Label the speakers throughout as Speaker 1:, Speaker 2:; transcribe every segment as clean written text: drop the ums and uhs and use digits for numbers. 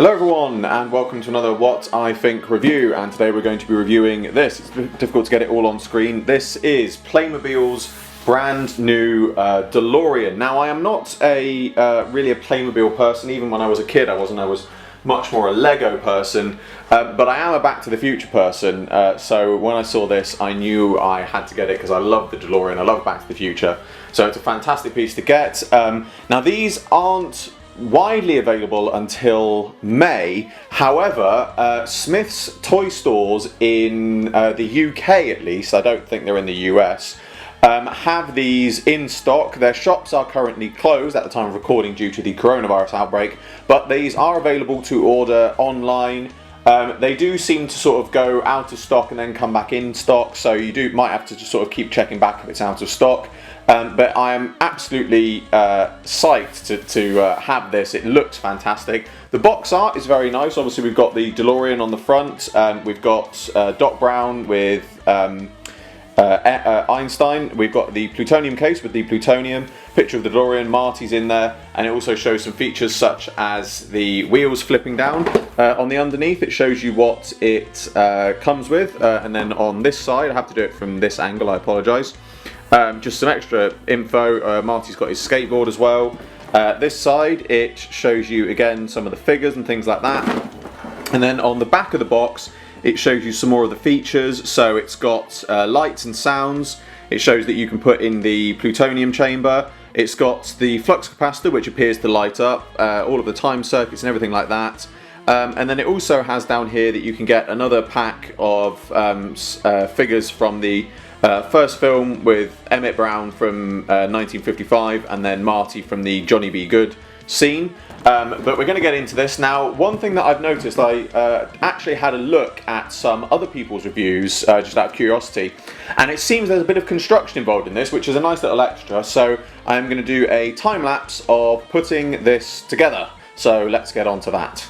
Speaker 1: Hello everyone and welcome to another What I Think review, and today we're going to be reviewing this. It's difficult to get it all on screen. This is Playmobil's brand new Delorean. Now I am not really a Playmobil person. Even when I was a kid I wasn't. I was much more a Lego person, but I am a Back to the Future person, so when I saw this I knew I had to get it because I love the Delorean, I love Back to the Future, so it's a fantastic piece to get. Now these aren't widely available until May. However, Smyth's toy stores in the UK, at least, I don't think they're in the US, have these in stock. Their shops are currently closed at the time of recording due to the coronavirus outbreak, but these are available to order online. They do seem to sort of go out of stock and then come back in stock, so you might have to just sort of keep checking back if it's out of stock. But I am absolutely psyched to have this. It looks fantastic. The box art is very nice. Obviously we've got the DeLorean on the front. We've got Doc Brown with Einstein. We've got the plutonium case with the plutonium. Picture of the DeLorean, Marty's in there, and it also shows some features such as the wheels flipping down on the underneath. It shows you what it comes with, and then on this side, I have to do it from this angle, I apologise. Just some extra info. Marty's got his skateboard as well. This side it shows you again some of the figures and things like that, and then on the back of the box it shows you some more of the features. So it's got lights and sounds. It shows that you can put in the plutonium chamber. It's got the flux capacitor which appears to light up, all of the time circuits and everything like that. And then it also has down here that you can get another pack of figures from the first film with Emmett Brown from 1955 and then Marty from the Johnny B. Good scene. But we're going to get into this now. One thing that I've noticed, I actually had a look at some other people's reviews just out of curiosity, and it seems there's a bit of construction involved in this, which is a nice little extra. So I'm going to do a time lapse of putting this together. So let's get on to that.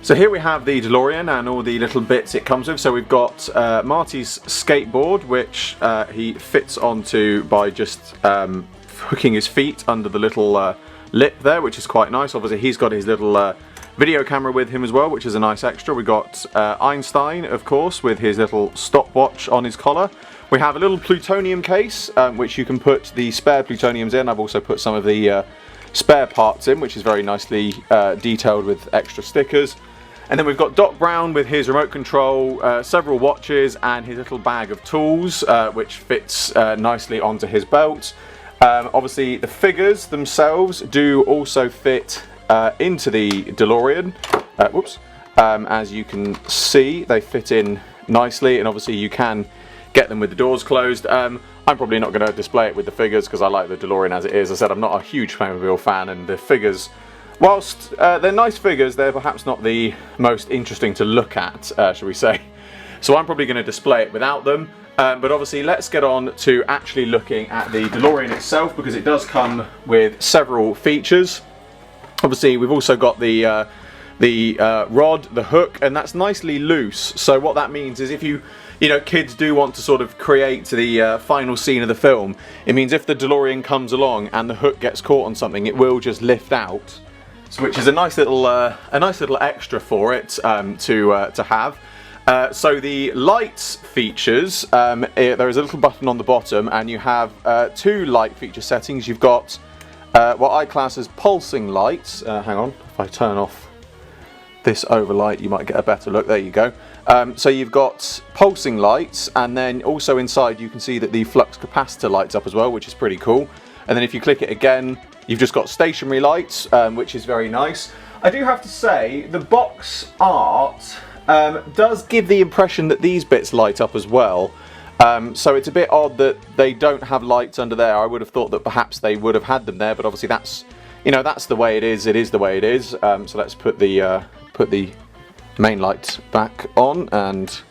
Speaker 1: So here we have the DeLorean and all the little bits it comes with. So we've got Marty's skateboard, which he fits onto by just hooking his feet under the little lip there, which is quite nice. Obviously he's got his little video camera with him as well, which is a nice extra. We've got Einstein, of course, with his little stopwatch on his collar. We have a little plutonium case, which you can put the spare plutoniums in. I've also put some of the spare parts in, which is very nicely detailed with extra stickers. And then we've got Doc Brown with his remote control, several watches, and his little bag of tools, which fits nicely onto his belt. Obviously, the figures themselves do also fit into the DeLorean. As you can see, they fit in nicely, and obviously you can get them with the doors closed. I'm probably not going to display it with the figures because I like the DeLorean as it is. As I said, I'm not a huge Playmobil fan, and the figures, whilst they're nice figures, they're perhaps not the most interesting to look at, shall we say. So I'm probably going to display it without them. But obviously, let's get on to actually looking at the DeLorean itself, because it does come with several features. Obviously, we've also got the rod, the hook, and that's nicely loose. So what that means is if you know, kids do want to sort of create the final scene of the film, it means if the DeLorean comes along and the hook gets caught on something, it will just lift out. So, which is a nice little extra for it to have. So the lights features, there is a little button on the bottom, and you have two light feature settings. You've got what I class as pulsing lights. Hang on, if I turn off this overlight, you might get a better look. There you go. So you've got pulsing lights, and then also inside you can see that the flux capacitor lights up as well, which is pretty cool. And then if you click it again, you've just got stationary lights, which is very nice. I do have to say, the box art does give the impression that these bits light up as well. So it's a bit odd that they don't have lights under there. I would have thought that perhaps they would have had them there, but obviously that's, you know, that's the way it is. It is the way it is. So let's put the main light back on and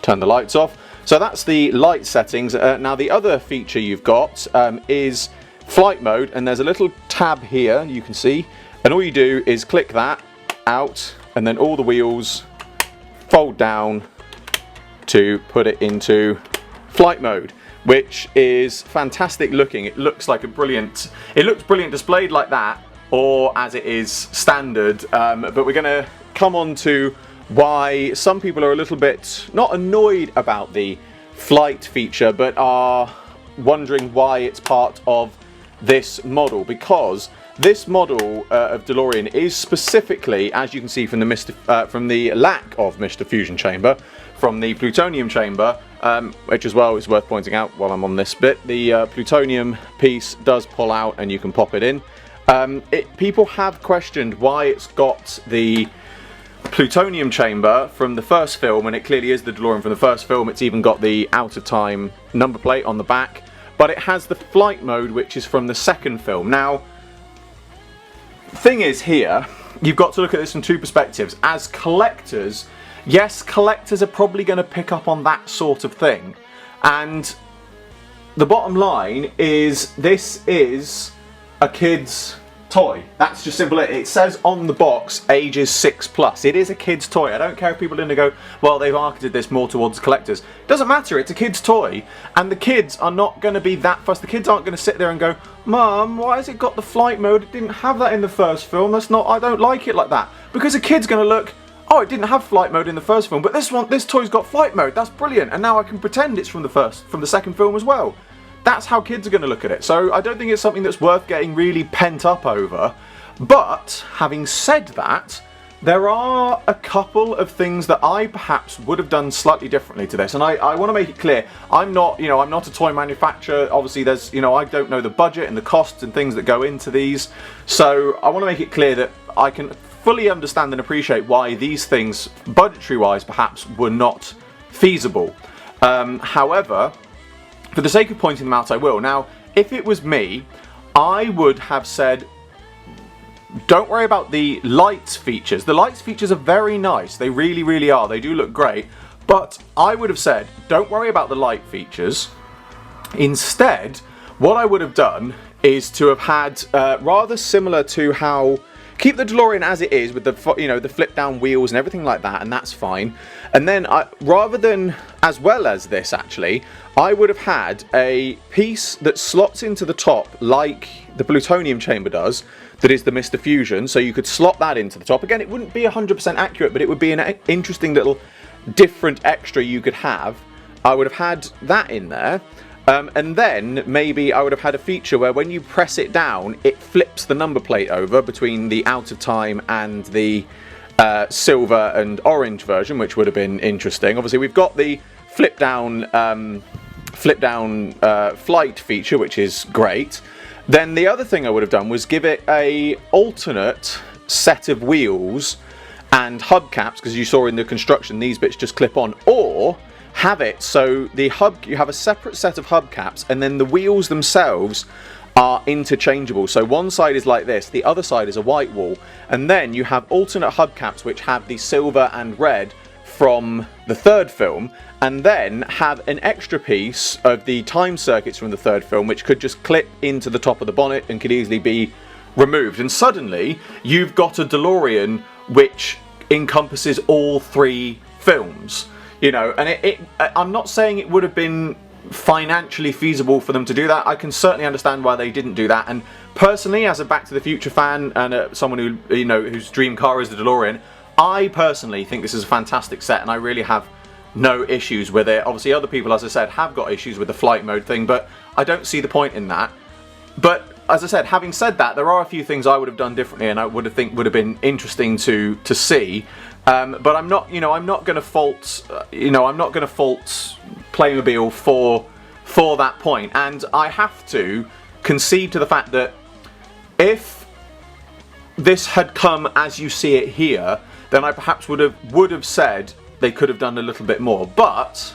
Speaker 1: turn the lights off. So that's the light settings. Now the other feature you've got is flight mode, and there's a little tab here you can see, and all you do is click that out, and then all the wheels fold down to put it into flight mode, which is fantastic looking. It looks like a brilliant, it looks brilliant displayed like that, or as it is standard. But we're going to come on to why some people are a little bit not annoyed about the flight feature, but are wondering why it's part of this model, because this model of DeLorean is specifically, as you can see from the lack of Mr. Fusion chamber, from the plutonium chamber, which as well is worth pointing out while I'm on this bit, the plutonium piece does pull out and you can pop it in. People have questioned why it's got the plutonium chamber from the first film, and it clearly is the DeLorean from the first film. It's even got the out of time number plate on the back, but it has the flight mode, which is from the second film. Now, the thing is here, you've got to look at this from two perspectives. As collectors, yes, collectors are probably going to pick up on that sort of thing, and the bottom line is this is a kid's toy. That's just simple. It says on the box ages 6+. It is a kid's toy. I don't care if people go, well, they've marketed this more towards collectors. It doesn't matter, it's a kid's toy, and the kids are not going to be that fussed. The kids aren't going to sit there and go, Mum, why has it got the flight mode? It didn't have that in the first film. That's not, I don't like it like that. Because a kid's going to look, oh, it didn't have flight mode in the first film, but this toy's got flight mode. That's brilliant, and now I can pretend it's from the second film as well. That's how kids are going to look at it. So I don't think it's something that's worth getting really pent up over. But having said that, there are a couple of things that I perhaps would have done slightly differently to this. And I want to make it clear, I'm not a toy manufacturer. Obviously there's, I don't know the budget and the costs and things that go into these. So I want to make it clear that I can fully understand and appreciate why these things, budgetary wise, perhaps were not feasible. However, for the sake of pointing them out, I will. Now, if it was me, I would have said, don't worry about the lights features. The lights features are very nice. They really, really are. They do look great. But I would have said, don't worry about the light features. Instead, what I would have done is to have had, rather similar to how, keep the DeLorean as it is with the, the flip down wheels and everything like that, and that's fine. And then rather than, as well as this actually, I would have had a piece that slots into the top like the plutonium chamber does, that is the Mr. Fusion, so you could slot that into the top. Again, it wouldn't be 100% accurate, but it would be an interesting little different extra you could have. I would have had that in there. And then maybe I would have had a feature where when you press it down, it flips the number plate over between the out of time and the silver and orange version, which would have been interesting. Obviously, we've got the flip down flight feature, which is great. Then the other thing I would have done was give it a alternate set of wheels and hubcaps, because you saw in the construction these bits just clip on, or have it so you have a separate set of hubcaps and then the wheels themselves are interchangeable. So one side is like this, the other side is a white wall, and then you have alternate hubcaps which have the silver and red from the third film, and then have an extra piece of the time circuits from the third film which could just clip into the top of the bonnet and could easily be removed, and suddenly you've got a DeLorean which encompasses all 3 films. You know, and I'm not saying it would have been financially feasible for them to do that. I can certainly understand why they didn't do that, and personally, as a Back to the Future fan and someone who, you know, whose dream car is the DeLorean, I personally think this is a fantastic set, and I really have no issues with it. Obviously, other people, as I said, have got issues with the flight mode thing, but I don't see the point in that. But as I said, having said that, there are a few things I would have done differently, and I would have been interesting to see. But I'm not, you know, I'm not going to fault, Playmobil for that point, and I have to concede to the fact that if this had come as you see it here, then I perhaps would have said they could have done a little bit more. But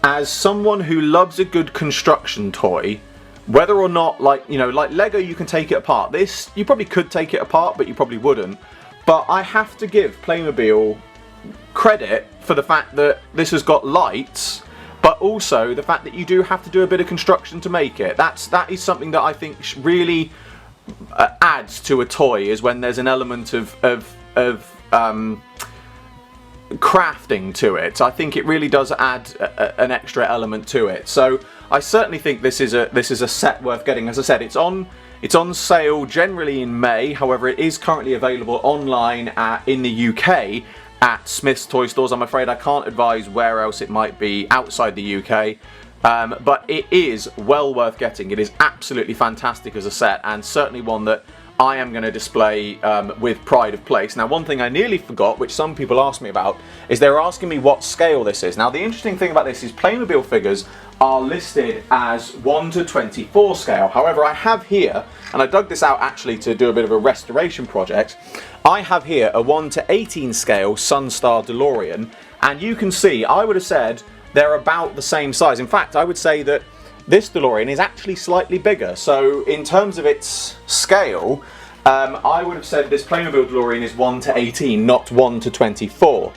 Speaker 1: as someone who loves a good construction toy, whether or not, like, you know, like Lego, you can take it apart. This, you probably could take it apart, but you probably wouldn't. But I have to give Playmobil credit for the fact that this has got lights, but also the fact that you do have to do a bit of construction to make it. That is something that I think really adds to a toy, is when there's an element of crafting to it. I think it really does add an extra element to it. So I certainly think this is a set worth getting. As I said, it's on sale generally in May. However, it is currently available online in the UK at Smyth's toy stores. I'm afraid I can't advise where else it might be outside the UK, but it is well worth getting. It is absolutely fantastic as a set, and certainly one that I am going to display with pride of place. Now, one thing I nearly forgot, which some people asked me about, is they were asking me what scale this is. Now, the interesting thing about this is Playmobil figures are listed as 1:24 scale. However, I have here, and I dug this out actually to do a bit of a restoration project, I have here a 1:18 scale Sunstar DeLorean, and you can see, I would have said they're about the same size. In fact, I would say that this DeLorean is actually slightly bigger. So in terms of its scale, I would have said this Playmobil DeLorean is 1:18, not 1:24.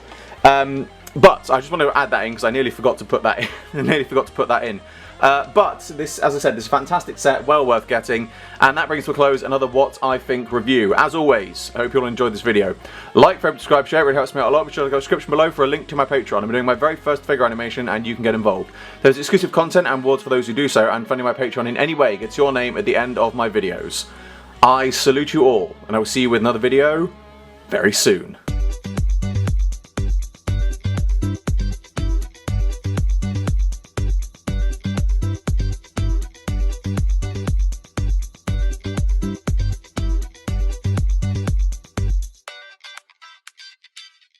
Speaker 1: But I just want to add that in because I nearly forgot to put that in. But this, as I said, this fantastic set, well worth getting. And that brings to a close another What I Think review. As always, I hope you all enjoyed this video. Like, favorite, subscribe, share, it really helps me out a lot. Be sure to go to the description below for a link to my Patreon. I'm doing my very first figure animation and you can get involved. There's exclusive content and rewards for those who do so, and funding my Patreon in any way gets your name at the end of my videos. I salute you all, and I will see you with another video very soon.